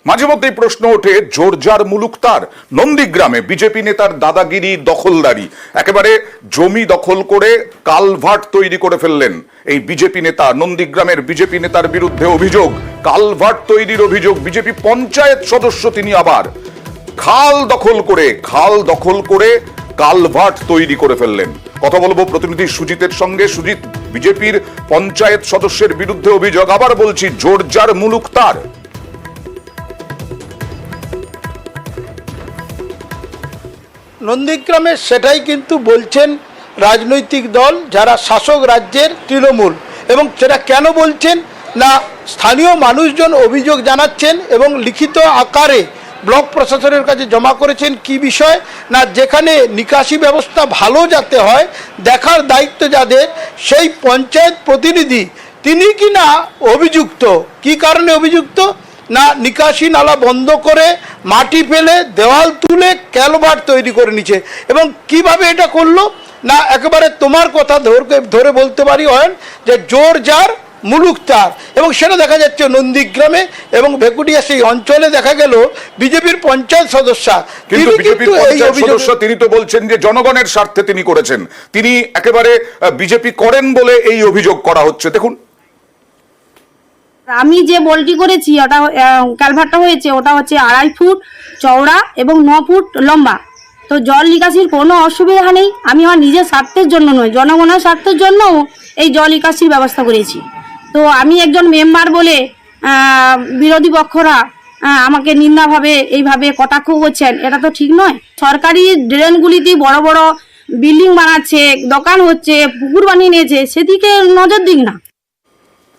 মাঝে মধ্যেই প্রশ্ন ওঠে জোরজার মুলুক তার। নন্দীগ্রামে বিজেপি নেতার দাদাগিরি, দখলদারি, একেবারে জমি দখল করে কালভার্ট তৈরি করে ফেললেন এই বিজেপি নেতা। নন্দীগ্রামের বিজেপি নেতার বিরুদ্ধে অভিযোগ, কালভার্ট তৈরির অভিযোগ। বিজেপি পঞ্চায়েত সদস্য তিনি, আবার খাল দখল করে কালভার্ট তৈরি করে ফেললেন। কথা বলবো প্রতিনিধি সুজিতের সঙ্গে। সুজিত, বিজেপির পঞ্চায়েত সদস্যের বিরুদ্ধে অভিযোগ, আবার বলছি জোরজার মুলুক তার। নন্দীগ্রামে সেটাই কিন্তু বলছেন রাজনৈতিক দল যারা শাসক রাজ্যের তৃণমূল। এবং সেটা কেন বলছেন না, স্থানীয় মানুষজন অভিযোগ জানাচ্ছেন এবং লিখিত আকারে ব্লক প্রশাসনের কাছে জমা করেছেন। কি বিষয় না, যেখানে নিকাশি ব্যবস্থা ভালো যাতে হয় দেখার দায়িত্ব যাদের, সেই পঞ্চায়েত প্রতিনিধি তিনি কিনা অভিযুক্ত। কি কারণে অভিযুক্ত না, নিকাশি নালা বন্ধ করে মাটি ফেলে দেওয়াল তুলে ক্যালভার্ট তৈরি করে নিচ্ছে। এবং কিভাবে এটা করলো না, একেবারে তোমার কথা ধরে বলতে পারি হয় যে জোর যার মুলুক তার। এবং সেটা দেখা যাচ্ছে নন্দীগ্রামে এবং ভেকুটিয়া সেই অঞ্চলে দেখা গেল বিজেপির পঞ্চায়েত সদস্য। কিন্তু বিজেপির পঞ্চায়েত সদস্য তিনি তো বলছেন যে জনগণের স্বার্থে তিনি করেছেন, তিনি একেবারে বিজেপি করেন বলে এই অভিযোগ করা হচ্ছে। দেখুন, আমি যে বলটি করেছি ওটা ক্যালভার্টটা হয়েছে, ওটা হচ্ছে 2.5 ফুট চওড়া এবং 9 ফুট লম্বা। তো জল নিকাশির কোনো অসুবিধা নেই। আমি আমার নিজের স্বার্থের জন্য নয়, জনগণের স্বার্থের জন্য এই জল নিকাশির ব্যবস্থা করেছি। তো আমি একজন মেম্বার বলে বিরোধী পক্ষরা আমাকে নিন্দাভাবে এইভাবে কটাক্ষ করছেন, এটা তো ঠিক নয়। সরকারি ড্রেনগুলিতে বড় বড় বিল্ডিং বানাচ্ছে, দোকান হচ্ছে, পুকুর বানিয়ে নিয়েছে, সেদিকে নজর দিক না।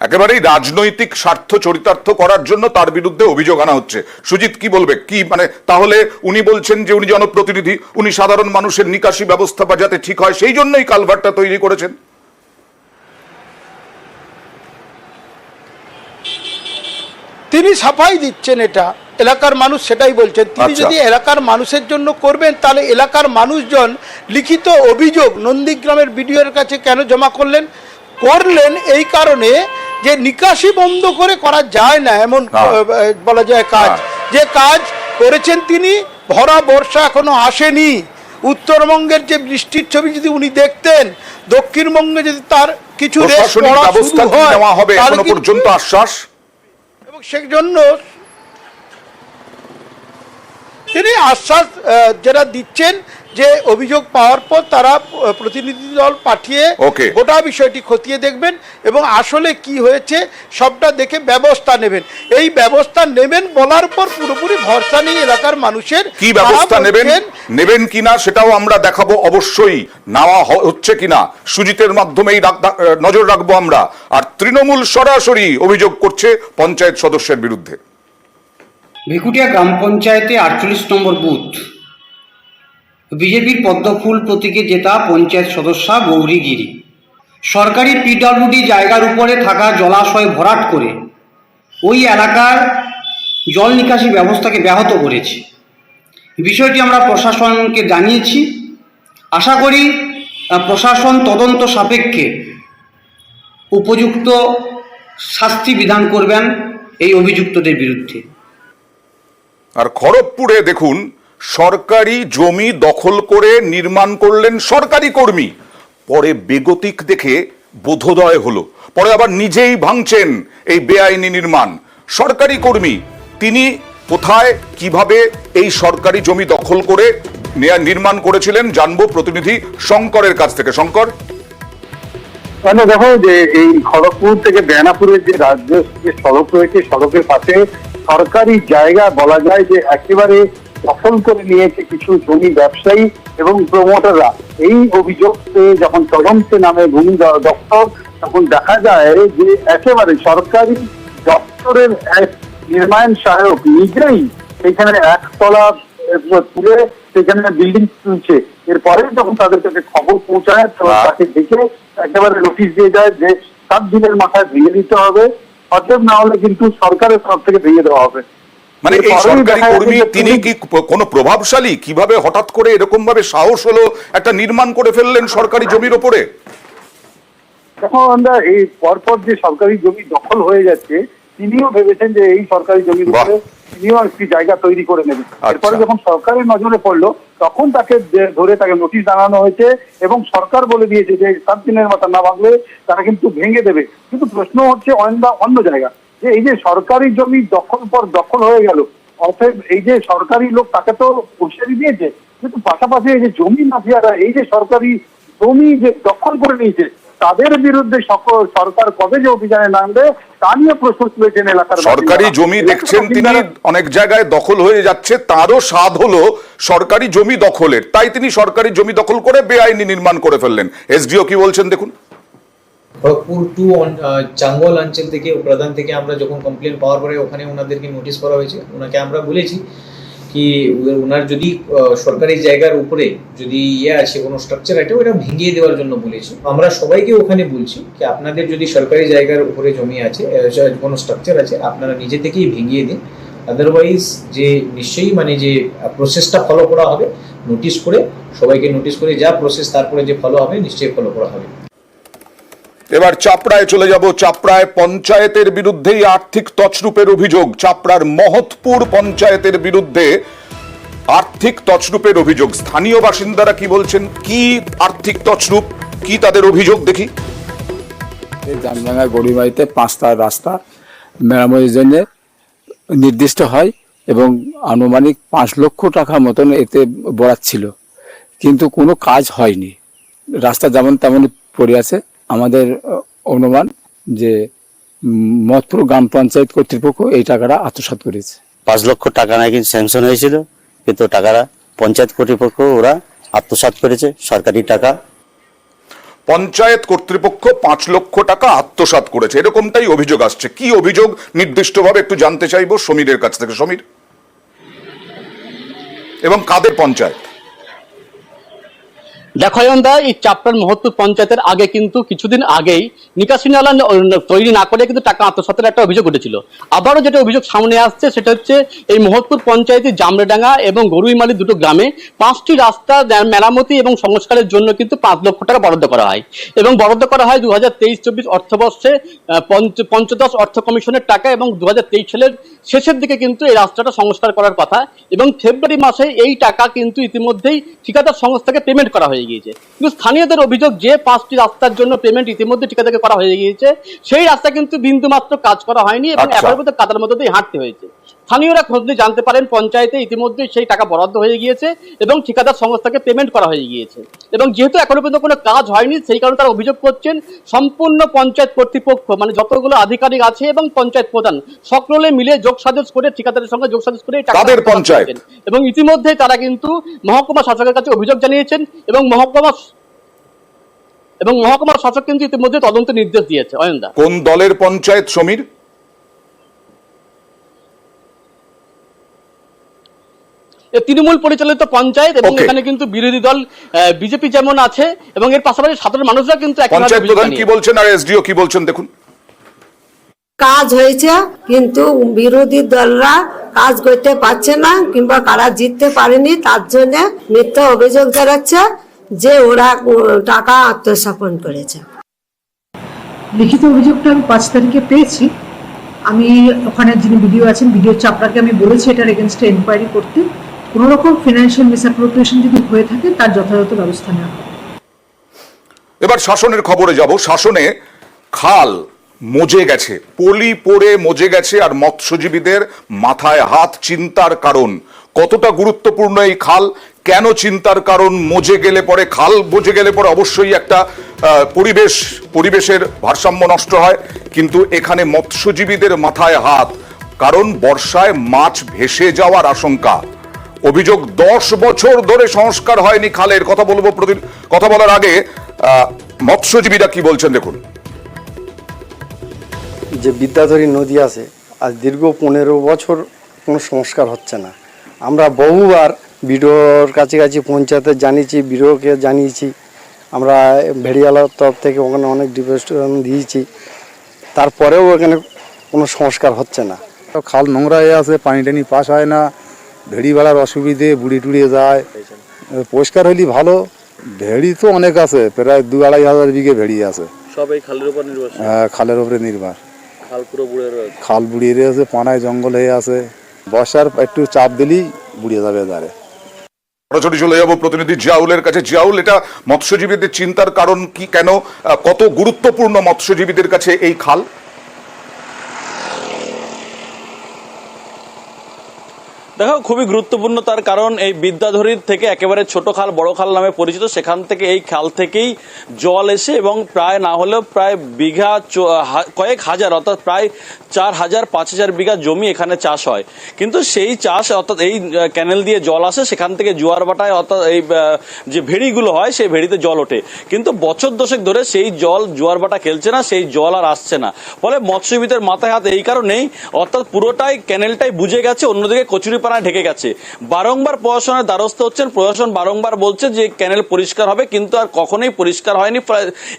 একেবারেই রাজনৈতিক স্বার্থ চরিতার্থ করার জন্য তার বিরুদ্ধে অভিযোগ আনা হচ্ছে। সুজিত, কি বলবে? কি মানে তাহলে উনি বলছেন যে উনি জনপ্রতিনিধি, উনি সাধারণ মানুষের নিকাশি ব্যবস্থা বা যাতে ঠিক হয় সেই জন্যই কালভার্টটা তৈরি করেছেন। তিনি সাফাই দিচ্ছেন, এটা এলাকার মানুষ সেটাই বলছেন। তিনি যদি এলাকার মানুষের জন্য করবেন তাহলে এলাকার মানুষজন লিখিত অভিযোগ নন্দীগ্রামের বিডিওর কাছে কেন জমা করলেন এই কারণে যে নিকাশি বন্ধ করে করা যায় না এমন বলা যায় কাজ, যে কাজ করেছেন তিনি। ভরা বর্ষা এখনো আসেনি, উত্তরবঙ্গের যে বৃষ্টির ছবি যদি উনি দেখতেন, দক্ষিণবঙ্গে যদি তার কিছু ব্যবস্থা নেওয়া হবে এখনো পর্যন্ত আশ্বাস, এবং সেই জন্য তিনি আশ্বাস যেটা দিচ্ছেন যে অভিযোগ পাওয়ার পর তারা প্রতিনিধি দল পাঠিয়ে গোটা বিষয়টি খতিয়ে দেখবেন এবং আসলে কি হয়েছে সবটা দেখে ব্যবস্থা নেবেন। এই ব্যবস্থা নেবেন বলার পর পুরোপুরি ভরসা নেই এলাকার মানুষের। কি ব্যবস্থা নেবেন কিনা সেটাও আমরা দেখাবো, অবশ্যই নেওয়া হচ্ছে কিনা সুজিতের মাধ্যমেই নজর রাখবো আমরা। আর তৃণমূল সরাসরি অভিযোগ করছে পঞ্চায়েত সদস্যের বিরুদ্ধে। ভেকুটিয়া গ্রাম পঞ্চায়েতে 48 নম্বর বুথ, বিজেপির পদ্মফুল প্রতীকে জেতা পঞ্চায়েত সদস্যা গৌরী গিরি সরকারি পিডব্লিউডি জায়গার উপরে থাকা জলাশয় ভরাট করে ওই এলাকার জল নিকাশি ব্যবস্থাকে ব্যাহত করেছে। বিষয়টি আমরা প্রশাসনকে জানিয়েছি। আশা করি প্রশাসন তদন্ত সাপেক্ষে উপযুক্ত শাস্তি বিধান করবেন এই অভিযুক্তদের বিরুদ্ধে। আর খড়গপুরে দেখুন, সরকারি জমি দখল করে নির্মাণ করলেন সরকারি কর্মী, পরে বেগতিক দেখে বোধোদয় হলো, পরে আবার নিজেই ভাঙছেন এই বেআইনি নির্মাণ। সরকারি কর্মী তিনি কোথায় কিভাবে এই সরকারি জমি দখল করে নির্মাণ করেছিলেন জানবো প্রতিনিধি শঙ্করের কাছ থেকে। শঙ্কর, মানে দেখো যে এই খড়গপুর থেকে বেনাপুরের যে রাজ্য যে সড়ক রয়েছে, সড়কের পাশে সরকারি জায়গা বলা যায় যে একেবারে দখল করে নিয়েছে কিছু জমি ব্যবসায়ী এবং প্রমোটাররা। এই অভিযোগ যখন তদন্তে নামে ভূমি দপ্তর, তখন দেখা যায় যে একেবারে সরকারি দপ্তরের এক নির্মাণ সহায়ক নিজেই সেখানে একতলা তুলে সেখানে বিল্ডিং তুলছে। এরপরে যখন তাদের কাছে খবর পৌঁছায় তাকে দেখে একেবারে নোটিশ দিয়ে যায় যে 7 দিনের মাথায় ভেঙে দিতে হবে, অতএব না হলে কিন্তু সরকারের তরফ থেকে ভেঙে দেওয়া হবে। মানে এই সরকারি কর্মী তিনি কি কোনো প্রভাবশালী? কিভাবে হঠাৎ করে এরকম ভাবে সাহস হলো একটা নির্মাণ করে ফেললেন সরকারি জমির ওপরে? দেখো, আমরা এই পরপর যে সরকারি জমি দখল হয়ে যাচ্ছে তিনিও ভেবেছেন যে এই সরকারি জমির বাহ। উপরে তিনিও একটি জায়গা তৈরি করে নেবেন। এরপরে যখন সরকারের নজরে পড়লো তখন তাকে ধরে তাকে নোটিশ জানানো হয়েছে এবং সরকার বলে দিয়েছে যে 7 দিনের মাথা না ভাঙলে তারা কিন্তু ভেঙে দেবে। কিন্তু প্রশ্ন হচ্ছে অন্য জায়গা, যে এই যে সরকারি জমি দখল পর দখল হয়ে গেল, অতএব এই যে সরকারি লোক তাকে তো হুঁশিয়ারি দিয়েছে, কিন্তু পাশাপাশি এই যে জমি মাফিয়ারা এই যে সরকারি জমি যে দখল করে নিয়েছে তাদের বিরুদ্ধে সরকার কবে যে অভিযানে নামবে তা নিয়ে প্রশ্ন তুলেছেন এলাকার সরকারি জমি দেখছেন তিনি অনেক জায়গায় দখল হয়ে যাচ্ছে, তারও স্বাদ হলো সরকারি জমি দখলের, তাই তিনি সরকারি জমি দখল করে বেআইনি নির্মাণ করে ফেললেন। এসডিও কি বলছেন দেখুন। খড়গপুর টু চাঙ্গল অঞ্চল থেকে প্রধান থেকে আমরা যখন কমপ্লেন পাওয়ার পরে ওখানে ওনাদেরকে নোটিশ করা হয়েছে। ওনাকে আমরা বলেছি কি ওনার যদি সরকারি জায়গার উপরে যদি আছে কোনো স্ট্রাকচার আছে ওটা ভেঙিয়ে দেওয়ার জন্য বলেছি। আমরা সবাইকে ওখানে বলছি কি আপনাদের যদি সরকারি জায়গার উপরে জমি আছে কোনো স্ট্রাকচার আছে আপনারা নিজে থেকেই ভেঙিয়ে দিন, আদারওয়াইজ যে নিশ্চয়ই মানে যে প্রসেসটা ফলো করা হবে নোটিশ করে, সবাইকে নোটিশ করে যা প্রসেস তারপরে যে ফলো হবে নিশ্চয়ই ফলো করা হবে। এবার চাপড়ায় চলে যাব। চাপড়ায় পঞ্চায়েতের বিরুদ্ধেই আর্থিক তছরূপের অভিযোগ। চাপড়ার মহৎপুর পঞ্চায়েতের বিরুদ্ধে আর্থিক তছরূপের অভিযোগ। স্থানীয় বাসিন্দারা কি বলছেন, কি আর্থিক তছরূপ, কি তাদের অভিযোগ দেখি। জামডাঙ্গা গড়িবাড়িতে 5টা রাস্তা মেরামতির জন্য নির্দিষ্ট হয় এবং আনুমানিক 5 লক্ষ টাকা মতন এতে বরাদ্দ ছিল, কিন্তু কোনো কাজ হয়নি। রাস্তা যেমন তেমন পড়ে আছে। আমাদের অনুমান যে মহৎপুর গ্রাম পঞ্চায়েত কর্তৃপক্ষ এই টাকাটা আত্মসাৎ করেছে। 5 লক্ষ টাকা নাকি স্যাংশন হয়েছিল, কিন্তু টাকাটা পঞ্চায়েত কর্তৃপক্ষ ওরা আত্মসাৎ করেছে, সরকারি টাকা। পঞ্চায়েত কর্তৃপক্ষ 5 লক্ষ টাকা আত্মসাৎ করেছে, এরকমটাই অভিযোগ আসছে। কি অভিযোগ নির্দিষ্টভাবে একটু জানতে চাইবো সমীরের কাছ থেকে। সমীর, এবং কাদের পঞ্চায়েত? দেখো দা, এই চাপড়ার মহৎপুর পঞ্চায়েতের আগে কিন্তু কিছুদিন আগেই নিকাশি নালা তৈরি না করে কিন্তু টাকা আত্মসাতের একটা অভিযোগ উঠেছিল। আবারও যেটা অভিযোগ সামনে আসছে সেটা হচ্ছে এই মহৎপুর পঞ্চায়েতের জামরাডাঙ্গা এবং গরুইমালি দুটো গ্রামে 5টি রাস্তা মেরামতি এবং সংস্কারের জন্য কিন্তু 5 লক্ষ টাকা বরাদ্দ করা হয় এবং বরাদ্দ করা হয় 2023-24 অর্থবর্ষে পঞ্চদশ অর্থ কমিশনের টাকা, এবং 2023 সালের শেষের দিকে কিন্তু এই রাস্তাটা সংস্কার করার কথা এবং ফেব্রুয়ারি মাসে এই টাকা কিন্তু ইতিমধ্যেই ঠিকাদার সংস্থাকে পেমেন্ট করা হয়ে গিয়েছে। কিন্তু স্থানীয়দের অভিযোগ যে 5টি রাস্তার জন্য পেমেন্ট ইতিমধ্যে ঠিকাদারকে করা হয়ে গিয়েছে, সেই রাস্তা কিন্তু বিন্দুমাত্র কাজ করা হয়নি এবং একের মধ্যে কাদার মধ্যে দিয়ে হাঁটতে হয়েছে। স্থানীয়রা খোঁজ নিয়ে জানতে পারেন পঞ্চায়েতে ইতিমধ্যে সেই টাকা বরাদ্দ হয়ে গিয়েছে এবং ঠিকাদার সংস্থাকে পেমেন্ট করা হয়ে গিয়েছে, এবং যেহেতু এখনো পর্যন্ত কোনো কাজ হয়নি সেই কারণে তারা অভিযোগ করছেন সম্পূর্ণ পঞ্চায়েত কর্তৃপক্ষ মানে যতগুলো আধিকারিক আছে এবং পঞ্চায়েত প্রধান সকলে মিলে যোগসাজশ করে ঠিকাদারের সঙ্গে যোগসাজশ করে তাদের পঞ্চায়েত, এবং ইতিমধ্যে তারা কিন্তু মহকুমা শাসকের কাছে অভিযোগ জানিয়েছেন এবং মহকুমার শাসক কিন্তু ইতিমধ্যে তদন্ত নির্দেশ দিয়েছে। অয়নদা, কোন দলের পঞ্চায়েত সমীর? তৃণমূল পরিচালিত পঞ্চায়েত, এবং এখানে কিন্তু বিরোধী দল বিজেপি যেমন আছে এবং এর পাশাপাশি সাধারণ মানুষরা কিন্তু পঞ্চায়েত প্রধান কি বলছেন আর এসডিও কি বলছেন দেখুন। কাজ হয়েছে কিন্তু বিরোধী দলরা কাজ করতে পারছে না কিংবা কারা জিততে পারেনি, তার জন্য মিথ্যা অভিযোগ জানাচ্ছে যে ওরা টাকা আত্মসাৎ করেছে। লিখিত অভিযোগটা আমি 5 তারিখে পেয়েছি। আমি ওখানে যিনি ভিডিও আছেন ভিডিও চাপড়াকে আমি বলেছি এটার এগেনস্টে এনকোয়ারি করতে, কোনো রকম ফিনান্সিয়াল মিসঅ্যাপ্রোপ্রিয়েশন যদি হয়ে থাকে তার যথাযথ ব্যবস্থা নেওয়া হবে। এবার শাসনের খবরে যাব। শাসনে খাল মজে গেছে, পলি পড়ে মজে গেছে, আর মৎস্যজীবীদের মাথায় হাত। চিন্তার কারণ কতটা গুরুত্বপূর্ণ এই খাল, কেন চিন্তার কারণ? মজে গেলে পরে, খাল মজে গেলে পরে অবশ্যই একটা পরিবেশের ভারসাম্য নষ্ট হয়, কিন্তু এখানে মৎস্যজীবীদের মাথায় হাত, কারণ বর্ষায় মাছ ভেসে যাওয়ার আশঙ্কা। অভিযোগ 10 বছর ধরে সংস্কার হয়নি খালের। কথা বলার আগে মৎস্যজীবীরা কি বলছেন দেখুন। যে বিদ্যাধরী নদী আছে আজ দীর্ঘ 15 বছর কোনো সংস্কার হচ্ছে না। আমরা বহুবার বিডিওর কাছে পঞ্চায়েতে জানিয়েছি, বিডিওকে জানিয়েছি, আমরা ভেড়িয়ালার তরফ থেকে ওখানে অনেক ডিপোজিশন দিয়েছি, তারপরেও এখানে কোনো সংস্কার হচ্ছে না। খাল নোংরা হয়ে আছে, পানি টানি পাস হয় না, ভেড়ি বেড়ার অসুবিধে, বুড়ি টুড়িয়ে যায়। পরিষ্কার হইলে ভালো। ভেড়ি তো অনেক আছে, প্রায় 2-2.5 হাজার বিঘে ভেড়ি আছে, সবাই খালের উপর নির্ভর। হ্যাঁ, খালের উপরে নির্ভর। খাল বুড়িয়ে রয়েছে, পানায় জঙ্গল হয়ে আছে, বর্ষার একটু চাপ দিলেই বুড়িয়ে যাবে এধারে। সরাসরি চলে যাবো প্রতিনিধি জিয়াউলের কাছে। জিয়াউল, এটা মৎস্যজীবীদের চিন্তার কারণ কি, কেন, কত গুরুত্বপূর্ণ মৎস্যজীবীদের কাছে এই খাল? দেখো, খুবই গুরুত্বপূর্ণ, তার কারণ এই বিদ্যাধরীর থেকে একেবারে ছোট খাল বড় খাল নামে পরিচিত, সেখান থেকে এই খাল থেকেই জল এসে এবং প্রায় না হলেও প্রায় বিঘা কয়েক হাজার, অর্থাৎ প্রায় 4,000-5,000 বিঘা জমি এখানে চাষ হয়। কিন্তু সেই চাষ, অর্থাৎ এই ক্যানেল দিয়ে জল আসে, সেখান থেকে জোয়ার ভাটায়, অর্থাৎ এই যে ভেড়িগুলো হয় সেই ভেড়িতে জল ওঠে, কিন্তু বছর দশেক ধরে সেই জল জোয়ার ভাটা খেলছে না, সেই জল আর আসছে না। ফলে মৎস্যজীবীদের মাথায় হাত এই কারণেই, অর্থাৎ পুরোটাই ক্যানেলটাই বুঝে গেছে, অন্যদিকে কচুরিপানা ঢেকে গেছে। বারংবার প্রশাসনের দ্বারস্থ হচ্ছেন, প্রশাসন বারংবার বলছে যে ক্যানেল পরিষ্কার হবে, কিন্তু আর কখনোই পরিষ্কার হয়নি।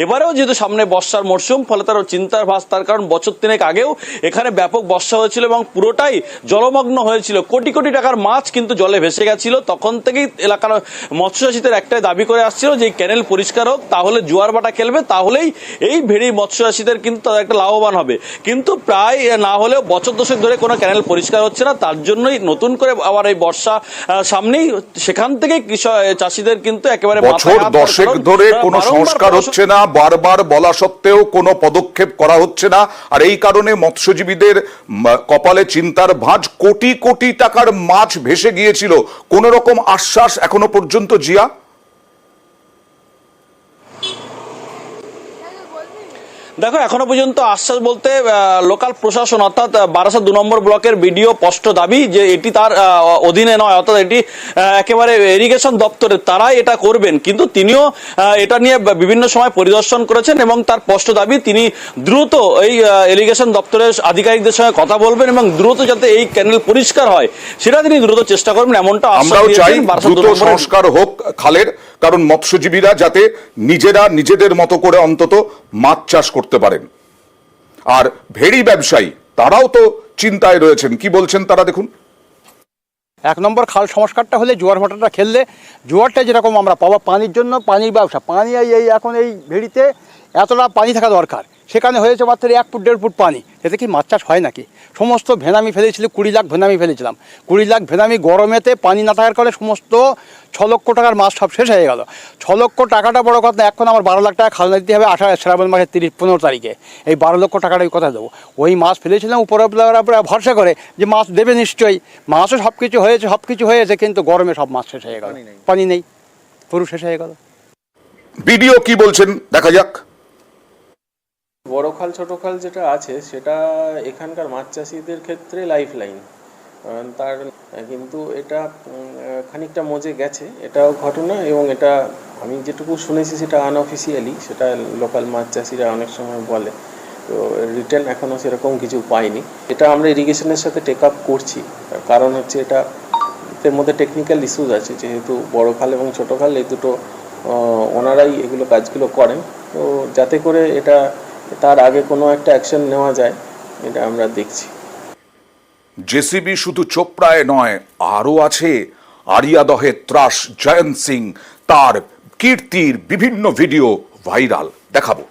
এবারেও যেহেতু সামনে বর্ষার মরশুম, ফলে তার চিন্তার ভাস, তার কারণ বছর তিনেক আগেও এখানে ব্যাপক বর্ষা হয়েছিল এবং পুরোটাই জলমগ্ন হয়েছিল, কোটি কোটি টাকার মাছ কিন্তু জলে ভেসে গেছিল। তখন থেকেই এলাকার মৎস্যচাষীদের একটাই দাবি করে আসছিল যে ক্যানেল পরিষ্কার হোক, তাহলে জোয়ার ভাটা খেলবে, তাহলেই এই ভেড়ি মৎস্যচাষীদের কিন্তু তাদের একটা লাভবান হবে। কিন্তু প্রায় না হলেও বছর দশেক ধরে কোনো ক্যানেল পরিষ্কার হচ্ছে না, তার জন্যই নতুন করে আবার এই বর্ষা সামনেই, সেখান থেকে চাষীদের কিন্তু একেবারে বছর দশেক ধরে কোনো সংস্কার হচ্ছে না, বারবার বলা সত্ত্বেও কোনো পদক্ষেপ করা হচ্ছে না, আর এই কারণে মৎস্যজীবীদের কপালে চিন্তার ভাঁজ। কোটি কোটি টাকার মাছ ভেসে গিয়েছিল, কোন রকম আশ্বাস এখনো পর্যন্ত, জিয়া? দেখো, এখনো পর্যন্ত আশ্বাস বলতে লোকাল প্রশাসন, অর্থাৎ বারাসাত 2 নম্বর ব্লকের বিডিও স্পষ্ট দাবি যে এটি তার অধীনে নয়, অর্থাৎ এটি একেবারে ইরিগেশন দপ্তরের, তারাই এটা করবেন। কিন্তু তিনিও এটা নিয়ে বিভিন্ন সময় পরিদর্শন করেছেন এবং তার স্পষ্ট দাবি তিনি দ্রুত এই ইরিগেশন দপ্তরের আধিকারিকদের সঙ্গে কথা বলবেন এবং দ্রুত যাতে এই ক্যানেল পরিষ্কার হয় সেটা তিনি দ্রুত চেষ্টা করবেন, এমনটা আমরাও চাই। দ্রুত সংস্কার হোক খালের, কারণ মৎস্যজীবীরা যাতে নিজেরা নিজেদের মতো করে অন্তত মাছ চাষ করতে পারেন। আর ভেড়ি ব্যবসায়ী তারাও তো চিন্তায় রয়েছেন, কি বলছেন তারা দেখুন। 1 নম্বর খাল সংস্কারটা হলে জোয়ার ভাটাটা খেললে, জোয়ারটা যেরকম আমরা পাবো, পানির জন্য পানির ব্যবসা, পানি এই এখন এই ভেড়িতে এতটা পানি থাকা দরকার, সেখানে হয়েছে মাত্র 1 ফুট 1.5 ফুট পানি। এতে কি মাছ চাষ হয় নাকি? সমস্ত ভেনামি ফেলেছিল, 20 লাখ ভেনামি ফেলেছিলাম। 20 লাখ ভেনামি গরমেতে পানি না থাকার কারণে সমস্ত 6 লক্ষ টাকার মাছ সব শেষ হয়ে গেল। 6 লক্ষ টাকাটা বড় কথা, এখন আমার 12 লাখ টাকা খাজনা দিতে হবে শ্রাবণ মাসের 15 তারিখে। এই 12 লক্ষ টাকাটাই কথা দেবো। ওই মাছ ফেলেছিলাম উপরে ভরসা করে যে মাছ দেবে নিশ্চয়ই, মাছও সব কিছু হয়েছে, কিন্তু গরমে সব মাছ শেষ হয়ে গেল, পানি নেই, পুরো শেষ হয়ে গেল। ভিডিও কি বলছেন দেখা যাক। বড় খাল ছোট খাল যেটা আছে সেটা এখানকার মাছ চাষিদের ক্ষেত্রে লাইফ লাইন, তার কিন্তু এটা খানিকটা মজে গেছে, এটাও ঘটনা। এবং এটা আমি যেটুকু শুনেছি সেটা আনঅফিসিয়ালি, সেটা লোকাল মাছ চাষিরা অনেক সময় বলে, তো রিটার্ন এখনও সেরকম কিছু পাইনি। এটা আমরা ইরিগেশনের সাথে টেক আপ করছি, কারণ হচ্ছে এটা এর মধ্যে টেকনিক্যাল ইস্যুস আছে, যেহেতু বড় খাল এবং ছোট খাল এই দুটো ওনারাই এগুলো কাজগুলো করেন, তো যাতে করে এটা তার আগে কোনো একটা অ্যাকশন নেওয়া যায় এটা আমরা দেখছি। জেসিবি শুধু চোপড়ায় নয়, আরও আছে আরিয়াদহে ত্রাস জয়ন্ত সিং, তার কীর্তির বিভিন্ন ভিডিও ভাইরাল, দেখাবো।